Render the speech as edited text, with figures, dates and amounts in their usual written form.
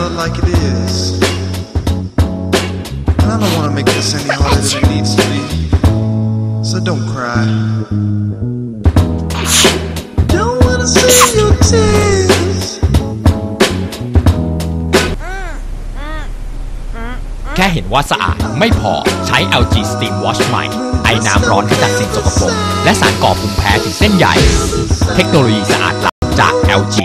tell it like it is. And I don't want to make this any harder than it needs to be. So don't cry. Don't want to see your tears. แค่เห็นว่าสะอาดไม่พอใช้ LG Steam Wash ใหม่ไอน้ำร้อนขจัดสิ่งสกปรกและสารก่อภูมิแพ้ถึงเส้นใหญ่เทคโนโลยีสะอาดล้ำจาก LG